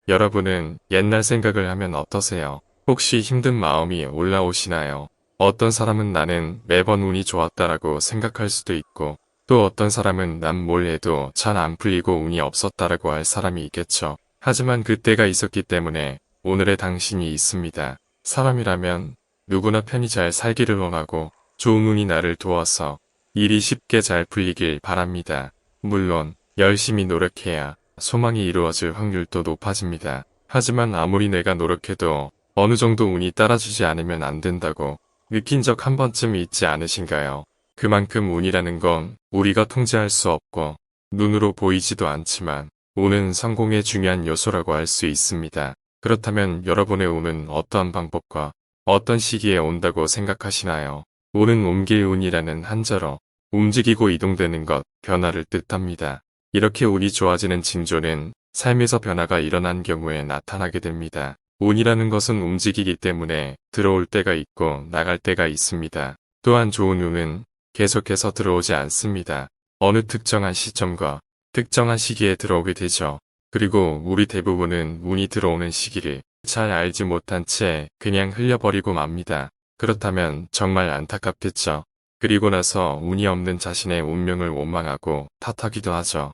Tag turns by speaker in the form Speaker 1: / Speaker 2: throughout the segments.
Speaker 1: 여러분은 옛날 생각을 하면 어떠세요? 혹시 힘든 마음이 올라오시나요? 어떤 사람은 나는 매번 운이 좋았다라고 생각할 수도 있고, 또 어떤 사람은 난 뭘 해도 잘 안 풀리고 운이 없었다라고 할 사람이 있겠죠. 하지만 그때가 있었기 때문에 오늘의 당신이 있습니다. 사람이라면 누구나 편히 잘 살기를 원하고 좋은 운이 나를 도와서 일이 쉽게 잘 풀리길 바랍니다. 물론 열심히 노력해야 소망이 이루어질 확률도 높아집니다. 하지만 아무리 내가 노력해도 어느 정도 운이 따라주지 않으면 안 된다고 느낀 적 한 번쯤 있지 않으신가요? 그만큼 운이라는 건 우리가 통제할 수 없고 눈으로 보이지도 않지만 운은 성공의 중요한 요소라고 할 수 있습니다. 그렇다면 여러분의 운은 어떠한 방법과 어떤 시기에 온다고 생각하시나요? 운은 옮길 운이라는 한자로 움직이고 이동되는 것, 변화를 뜻합니다. 이렇게 운이 좋아지는 징조는 삶에서 변화가 일어난 경우에 나타나게 됩니다. 운이라는 것은 움직이기 때문에 들어올 때가 있고 나갈 때가 있습니다. 또한 좋은 운은 계속해서 들어오지 않습니다. 어느 특정한 시점과 특정한 시기에 들어오게 되죠. 그리고 우리 대부분은 운이 들어오는 시기를 잘 알지 못한 채 그냥 흘려버리고 맙니다. 그렇다면 정말 안타깝겠죠. 그리고 나서 운이 없는 자신의 운명을 원망하고 탓하기도 하죠.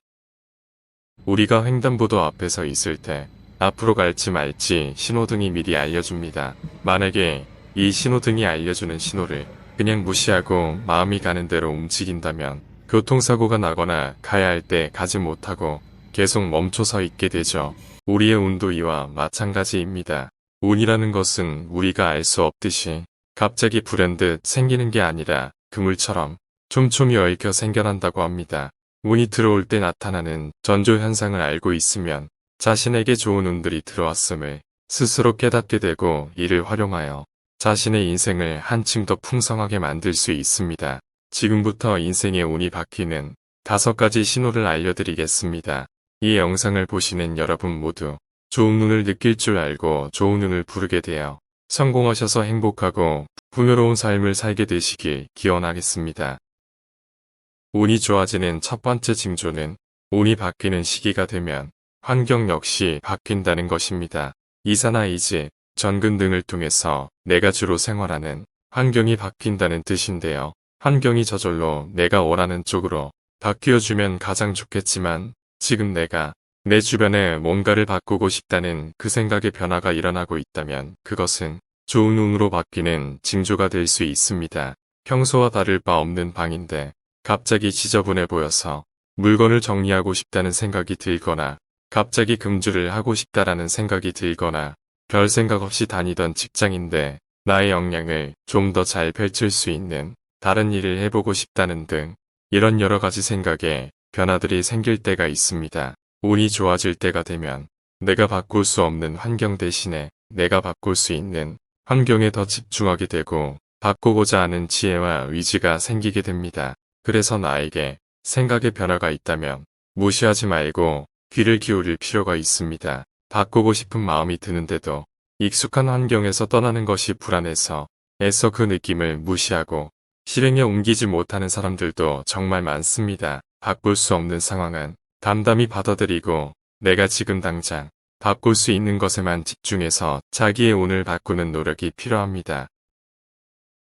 Speaker 1: 우리가 횡단보도 앞에서 있을 때 앞으로 갈지 말지 신호등이 미리 알려줍니다. 만약에 이 신호등이 알려주는 신호를 그냥 무시하고 마음이 가는 대로 움직인다면 교통사고가 나거나 가야 할 때 가지 못하고 계속 멈춰서 있게 되죠. 우리의 운도 이와 마찬가지입니다. 운이라는 것은 우리가 알 수 없듯이 갑자기 불현듯 생기는 게 아니라 그물처럼 촘촘히 얽혀 생겨난다고 합니다. 운이 들어올 때 나타나는 전조 현상을 알고 있으면 자신에게 좋은 운들이 들어왔음을 스스로 깨닫게 되고 이를 활용하여 자신의 인생을 한층 더 풍성하게 만들 수 있습니다. 지금부터 인생의 운이 바뀌는 5가지 신호를 알려드리겠습니다. 이 영상을 보시는 여러분 모두 좋은 운을 느낄 줄 알고 좋은 운을 부르게 되어 성공하셔서 행복하고 풍요로운 삶을 살게 되시길 기원하겠습니다. 운이 좋아지는 첫 번째 징조는 운이 바뀌는 시기가 되면 환경 역시 바뀐다는 것입니다. 이사나 이직, 전근 등을 통해서 내가 주로 생활하는 환경이 바뀐다는 뜻인데요. 환경이 저절로 내가 원하는 쪽으로 바뀌어주면 가장 좋겠지만 지금 내가 내 주변에 뭔가를 바꾸고 싶다는 그 생각의 변화가 일어나고 있다면 그것은 좋은 운으로 바뀌는 징조가 될 수 있습니다. 평소와 다를 바 없는 방인데 갑자기 지저분해 보여서 물건을 정리하고 싶다는 생각이 들거나 갑자기 금주를 하고 싶다라는 생각이 들거나 별 생각 없이 다니던 직장인데 나의 역량을 좀 더 잘 펼칠 수 있는 다른 일을 해보고 싶다는 등 이런 여러 가지 생각에 변화들이 생길 때가 있습니다. 운이 좋아질 때가 되면 내가 바꿀 수 없는 환경 대신에 내가 바꿀 수 있는 환경에 더 집중하게 되고 바꾸고자 하는 지혜와 의지가 생기게 됩니다. 그래서 나에게 생각의 변화가 있다면 무시하지 말고 귀를 기울일 필요가 있습니다. 바꾸고 싶은 마음이 드는데도 익숙한 환경에서 떠나는 것이 불안해서 애써 그 느낌을 무시하고 실행에 옮기지 못하는 사람들도 정말 많습니다. 바꿀 수 없는 상황은 담담히 받아들이고 내가 지금 당장 바꿀 수 있는 것에만 집중해서 자기의 운을 바꾸는 노력이 필요합니다.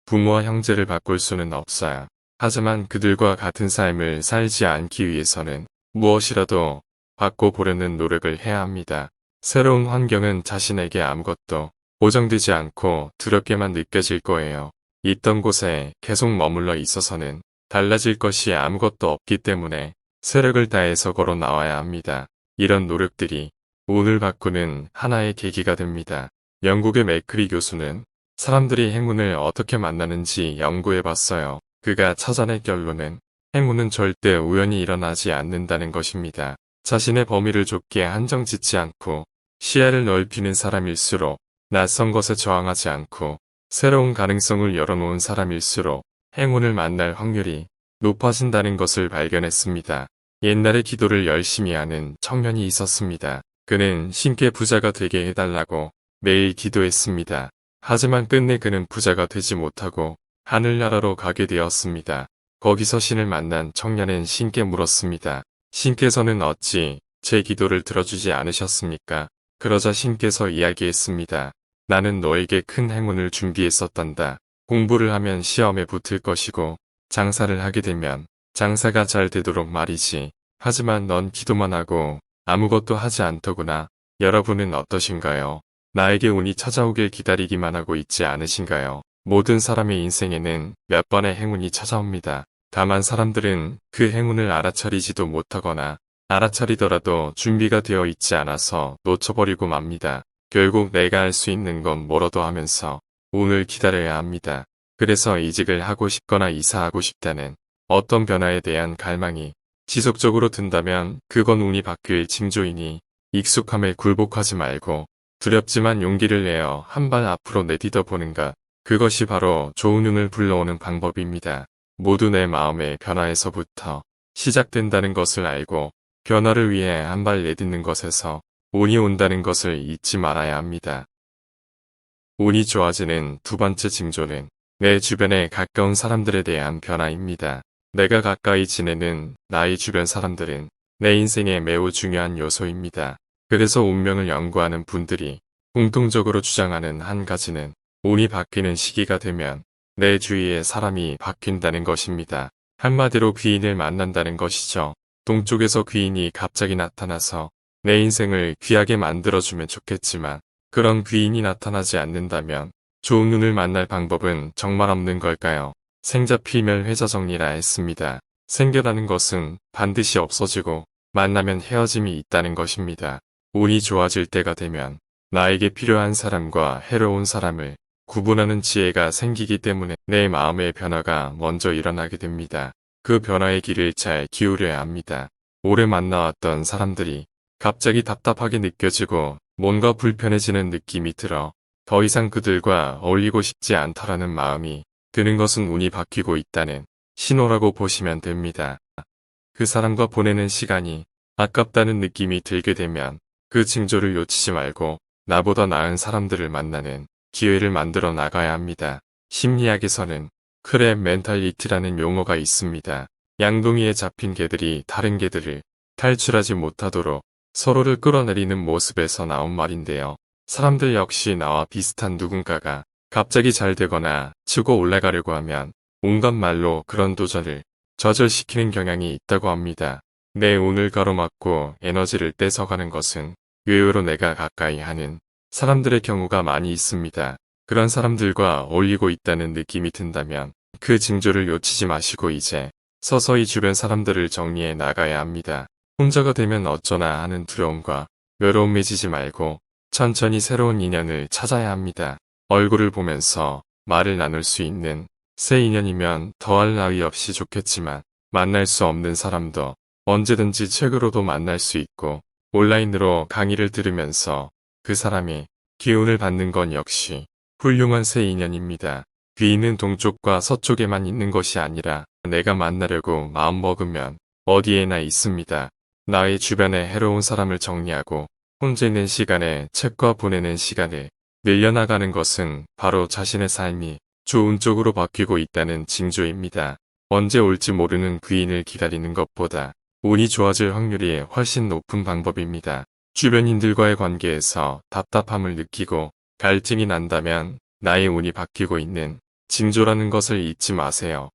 Speaker 1: 부모와 형제를 바꿀 수는 없어요. 하지만 그들과 같은 삶을 살지 않기 위해서는 무엇이라도 바꿔보려는 노력을 해야 합니다. 새로운 환경은 자신에게 아무것도 보장되지 않고 두렵게만 느껴질 거예요. 있던 곳에 계속 머물러 있어서는 달라질 것이 아무것도 없기 때문에 세력을 다해서 걸어 나와야 합니다. 이런 노력들이 운을 바꾸는 하나의 계기가 됩니다. 영국의 맥크리 교수는 사람들이 행운을 어떻게 만나는지 연구해봤어요. 그가 찾아낸 결론은 행운은 절대 우연히 일어나지 않는다는 것입니다. 자신의 범위를 좁게 한정짓지 않고 시야를 넓히는 사람일수록 낯선 것에 저항하지 않고 새로운 가능성을 열어놓은 사람일수록 행운을 만날 확률이 높아진다는 것을 발견했습니다. 옛날에 기도를 열심히 하는 청년이 있었습니다. 그는 신께 부자가 되게 해달라고 매일 기도했습니다. 하지만 끝내 그는 부자가 되지 못하고 하늘나라로 가게 되었습니다. 거기서 신을 만난 청년은 신께 물었습니다. 신께서는 어찌 제 기도를 들어주지 않으셨습니까? 그러자 신께서 이야기했습니다. 나는 너에게 큰 행운을 준비했었단다. 공부를 하면 시험에 붙을 것이고 장사를 하게 되면 장사가 잘 되도록 말이지. 하지만 넌 기도만 하고 아무것도 하지 않더구나. 여러분은 어떠신가요? 나에게 운이 찾아오길 기다리기만 하고 있지 않으신가요? 모든 사람의 인생에는 몇 번의 행운이 찾아옵니다. 다만 사람들은 그 행운을 알아차리지도 못하거나 알아차리더라도 준비가 되어 있지 않아서 놓쳐버리고 맙니다. 결국 내가 할 수 있는 건 뭐라도 하면서 운을 기다려야 합니다. 그래서 이직을 하고 싶거나 이사하고 싶다는 어떤 변화에 대한 갈망이 지속적으로 든다면 그건 운이 바뀔 징조이니 익숙함에 굴복하지 말고 두렵지만 용기를 내어 한 발 앞으로 내딛어 보는 것. 그것이 바로 좋은 운을 불러오는 방법입니다. 모두 내 마음의 변화에서부터 시작된다는 것을 알고 변화를 위해 한 발 내딛는 것에서 운이 온다는 것을 잊지 말아야 합니다. 운이 좋아지는 두 번째 징조는 내 주변에 가까운 사람들에 대한 변화입니다. 내가 가까이 지내는 나의 주변 사람들은 내 인생에 매우 중요한 요소입니다. 그래서 운명을 연구하는 분들이 공통적으로 주장하는 한 가지는 운이 바뀌는 시기가 되면 내 주위의 사람이 바뀐다는 것입니다. 한마디로 귀인을 만난다는 것이죠. 동쪽에서 귀인이 갑자기 나타나서 내 인생을 귀하게 만들어주면 좋겠지만 그런 귀인이 나타나지 않는다면 좋은 운을 만날 방법은 정말 없는 걸까요? 생자필멸회자정리라 했습니다. 생겨나는 것은 반드시 없어지고 만나면 헤어짐이 있다는 것입니다. 운이 좋아질 때가 되면 나에게 필요한 사람과 해로운 사람을 구분하는 지혜가 생기기 때문에 내 마음의 변화가 먼저 일어나게 됩니다. 그 변화의 길을 잘 기울여야 합니다. 오래 만나왔던 사람들이 갑자기 답답하게 느껴지고 뭔가 불편해지는 느낌이 들어 더 이상 그들과 어울리고 싶지 않다라는 마음이 드는 것은 운이 바뀌고 있다는 신호라고 보시면 됩니다. 그 사람과 보내는 시간이 아깝다는 느낌이 들게 되면 그 징조를 놓치지 말고 나보다 나은 사람들을 만나는 기회를 만들어 나가야 합니다. 심리학에서는 크랩 멘탈리티라는 용어가 있습니다. 양동이에 잡힌 개들이 다른 개들을 탈출하지 못하도록 서로를 끌어내리는 모습에서 나온 말인데요. 사람들 역시 나와 비슷한 누군가가 갑자기 잘 되거나 치고 올라가려고 하면 온갖 말로 그런 도전을 좌절시키는 경향이 있다고 합니다. 내 운을 가로막고 에너지를 뺏어가는 것은 의외로 내가 가까이 하는 사람들의 경우가 많이 있습니다. 그런 사람들과 어울리고 있다는 느낌이 든다면 그 징조를 놓치지 마시고 이제 서서히 주변 사람들을 정리해 나가야 합니다. 혼자가 되면 어쩌나 하는 두려움과 외로움에 지지 말고 천천히 새로운 인연을 찾아야 합니다. 얼굴을 보면서 말을 나눌 수 있는 새 인연이면 더할 나위 없이 좋겠지만 만날 수 없는 사람도 언제든지 책으로도 만날 수 있고 온라인으로 강의를 들으면서 그 사람이 기운을 받는 건 역시 훌륭한 새 인연입니다. 귀인은 동쪽과 서쪽에만 있는 것이 아니라 내가 만나려고 마음먹으면 어디에나 있습니다. 나의 주변에 해로운 사람을 정리하고 혼자 있는 시간에 책과 보내는 시간을 늘려나가는 것은 바로 자신의 삶이 좋은 쪽으로 바뀌고 있다는 징조입니다. 언제 올지 모르는 귀인을 기다리는 것보다 운이 좋아질 확률이 훨씬 높은 방법입니다. 주변인들과의 관계에서 답답함을 느끼고 갈증이 난다면 나의 운이 바뀌고 있는 징조라는 것을 잊지 마세요.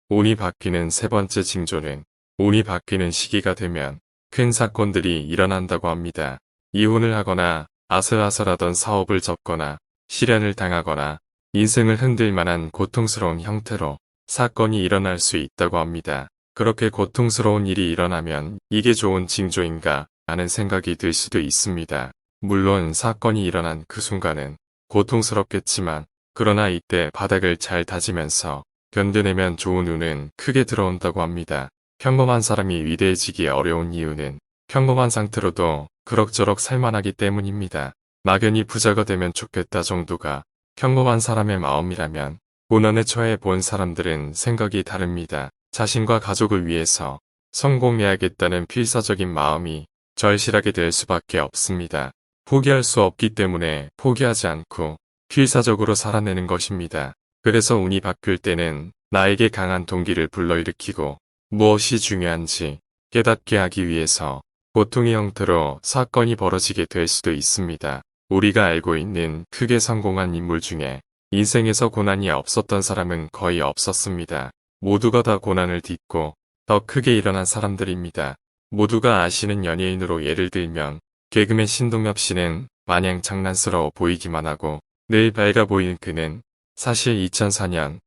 Speaker 1: 운이 바뀌는 세 번째 징조는 운이 바뀌는 시기가 되면 큰 사건들이 일어난다고 합니다. 이혼을 하거나 아슬아슬하던 사업을 접거나 실현을 당하거나 인생을 흔들 만한 고통스러운 형태로 사건이 일어날 수 있다고 합니다. 그렇게 고통스러운 일이 일어나면 이게 좋은 징조인가 하는 생각이 들 수도 있습니다. 물론 사건이 일어난 그 순간은 고통스럽겠지만 그러나 이때 바닥을 잘 다지면서 견뎌내면 좋은 운은 크게 들어온다고 합니다. 평범한 사람이 위대해지기 어려운 이유는 평범한 상태로도 그럭저럭 살만하기 때문입니다. 막연히 부자가 되면 좋겠다 정도가 평범한 사람의 마음이라면 고난에 처해 본 사람들은 생각이 다릅니다. 자신과 가족을 위해서 성공해야겠다는 필사적인 마음이 절실하게 될 수밖에 없습니다. 포기할 수 없기 때문에 포기하지 않고 필사적으로 살아내는 것입니다. 그래서 운이 바뀔 때는 나에게 강한 동기를 불러일으키고 무엇이 중요한지 깨닫게 하기 위해서 고통의 형태로 사건이 벌어지게 될 수도 있습니다. 우리가 알고 있는 크게 성공한 인물 중에 인생에서 고난이 없었던 사람은 거의 없었습니다. 모두가 다 고난을 딛고 더 크게 일어난 사람들입니다. 모두가 아시는 연예인으로 예를 들면 개그맨 신동엽 씨는 마냥 장난스러워 보이기만 하고 늘 밝아 보이는 그는 사실 2004년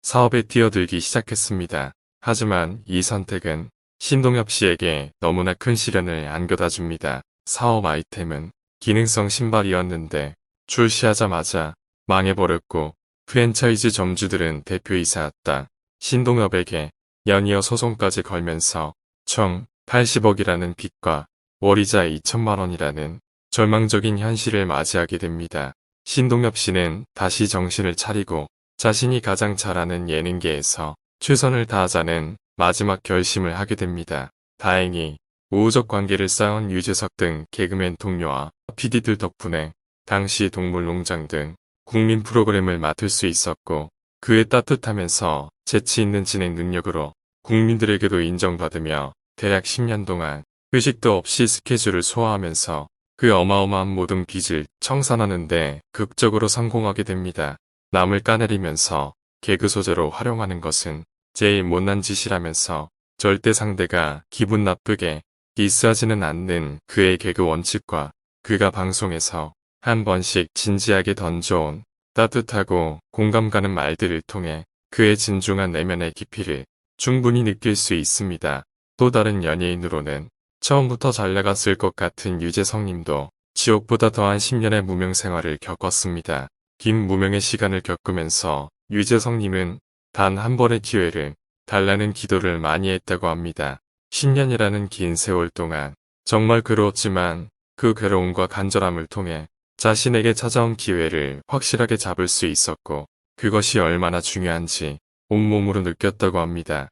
Speaker 1: 사업에 뛰어들기 시작했습니다. 하지만 이 선택은 신동엽 씨에게 너무나 큰 시련을 안겨다 줍니다. 사업 아이템은 기능성 신발이었는데 출시하자마자 망해버렸고 프랜차이즈 점주들은 대표이사였다. 신동엽에게 연이어 소송까지 걸면서 총 80억이라는 빚과 월이자 2천만 원이라는 절망적인 현실을 맞이하게 됩니다. 신동엽 씨는 다시 정신을 차리고 자신이 가장 잘하는 예능계에서 최선을 다하자는 마지막 결심을 하게 됩니다. 다행히 우호적 관계를 쌓은 유재석 등 개그맨 동료와 PD들 덕분에 당시 동물농장 등 국민 프로그램을 맡을 수 있었고 그의 따뜻하면서 재치 있는 진행 능력으로 국민들에게도 인정받으며 대략 10년 동안 휴식도 없이 스케줄을 소화하면서 그 어마어마한 모든 빚을 청산하는데 극적으로 성공하게 됩니다. 남을 까내리면서 개그 소재로 활용하는 것은 제일 못난 짓이라면서 절대 상대가 기분 나쁘게 디스하지는 않는 그의 개그 원칙과 그가 방송에서 한 번씩 진지하게 던져온 따뜻하고 공감 가는 말들을 통해 그의 진중한 내면의 깊이를 충분히 느낄 수 있습니다. 또 다른 연예인으로는 처음부터 잘 나갔을 것 같은 유재석 님도 지옥보다 더한 10년의 무명 생활을 겪었습니다. 긴 무명의 시간을 겪으면서 유재석 님은 단 한 번의 기회를 달라는 기도를 많이 했다고 합니다. 10년이라는 긴 세월 동안 정말 괴로웠지만 그 괴로움과 간절함을 통해 자신에게 찾아온 기회를 확실하게 잡을 수 있었고 그것이 얼마나 중요한지 온몸으로 느꼈다고 합니다.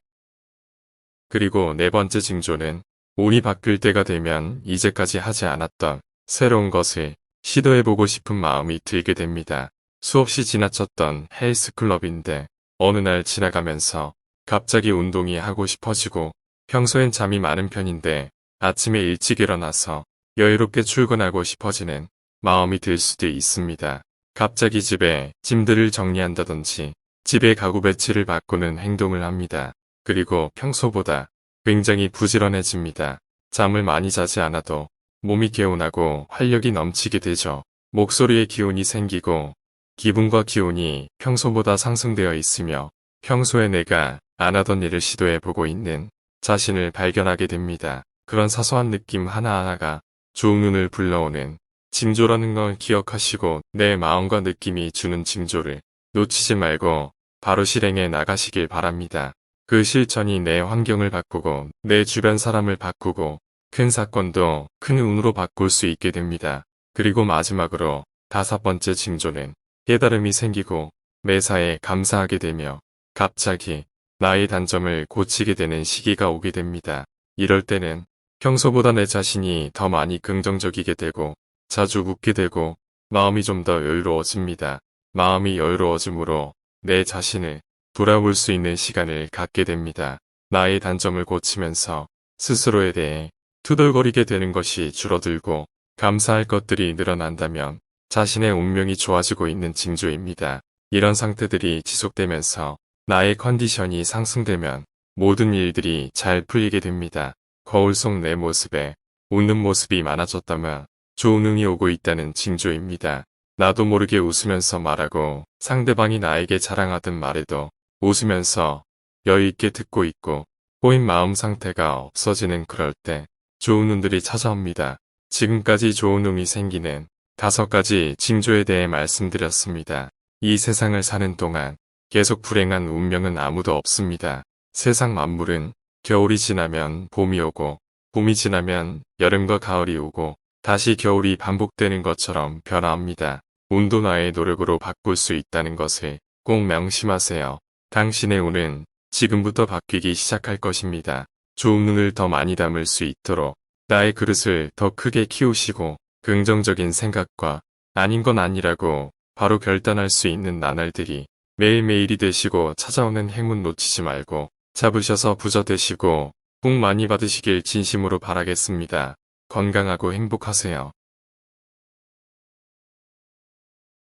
Speaker 1: 그리고 네 번째 징조는 운이 바뀔 때가 되면 이제까지 하지 않았던 새로운 것을 시도해보고 싶은 마음이 들게 됩니다. 수없이 지나쳤던 헬스클럽인데 어느 날 지나가면서 갑자기 운동이 하고 싶어지고 평소엔 잠이 많은 편인데 아침에 일찍 일어나서 여유롭게 출근하고 싶어지는 마음이 들 수도 있습니다. 갑자기 집에 짐들을 정리한다든지 집에 가구 배치를 바꾸는 행동을 합니다. 그리고 평소보다 굉장히 부지런해집니다. 잠을 많이 자지 않아도 몸이 개운하고 활력이 넘치게 되죠. 목소리에 기운이 생기고 기분과 기운이 평소보다 상승되어 있으며 평소에 내가 안 하던 일을 시도해보고 있는 자신을 발견하게 됩니다. 그런 사소한 느낌 하나하나가 좋은 운을 불러오는 징조라는 걸 기억하시고 내 마음과 느낌이 주는 징조를 놓치지 말고 바로 실행해 나가시길 바랍니다. 그 실천이 내 환경을 바꾸고 내 주변 사람을 바꾸고 큰 사건도 큰 운으로 바꿀 수 있게 됩니다. 그리고 마지막으로 다섯 번째 징조는 깨달음이 생기고 매사에 감사하게 되며 갑자기 나의 단점을 고치게 되는 시기가 오게 됩니다. 이럴 때는 평소보다 내 자신이 더 많이 긍정적이게 되고 자주 웃게 되고 마음이 좀 더 여유로워집니다. 마음이 여유로워지므로 내 자신을 돌아볼 수 있는 시간을 갖게 됩니다. 나의 단점을 고치면서 스스로에 대해 투덜거리게 되는 것이 줄어들고 감사할 것들이 늘어난다면 자신의 운명이 좋아지고 있는 징조입니다. 이런 상태들이 지속되면서 나의 컨디션이 상승되면 모든 일들이 잘 풀리게 됩니다. 거울 속 내 모습에 웃는 모습이 많아졌다면 좋은 운이 오고 있다는 징조입니다. 나도 모르게 웃으면서 말하고 상대방이 나에게 자랑하던 말에도 웃으면서 여유있게 듣고 있고 꼬인 마음 상태가 없어지는 그럴 때 좋은 운들이 찾아옵니다. 지금까지 좋은 운이 생기는 5가지 징조에 대해 말씀드렸습니다. 이 세상을 사는 동안 계속 불행한 운명은 아무도 없습니다. 세상 만물은 겨울이 지나면 봄이 오고 봄이 지나면 여름과 가을이 오고 다시 겨울이 반복되는 것처럼 변화합니다. 운도 나의 노력으로 바꿀 수 있다는 것을 꼭 명심하세요. 당신의 운은 지금부터 바뀌기 시작할 것입니다. 좋은 운을 더 많이 담을 수 있도록 나의 그릇을 더 크게 키우시고 긍정적인 생각과 아닌 건 아니라고 바로 결단할 수 있는 나날들이 매일매일이 되시고 찾아오는 행운 놓치지 말고 잡으셔서 부자 되시고 복 많이 받으시길 진심으로 바라겠습니다. 건강하고 행복하세요.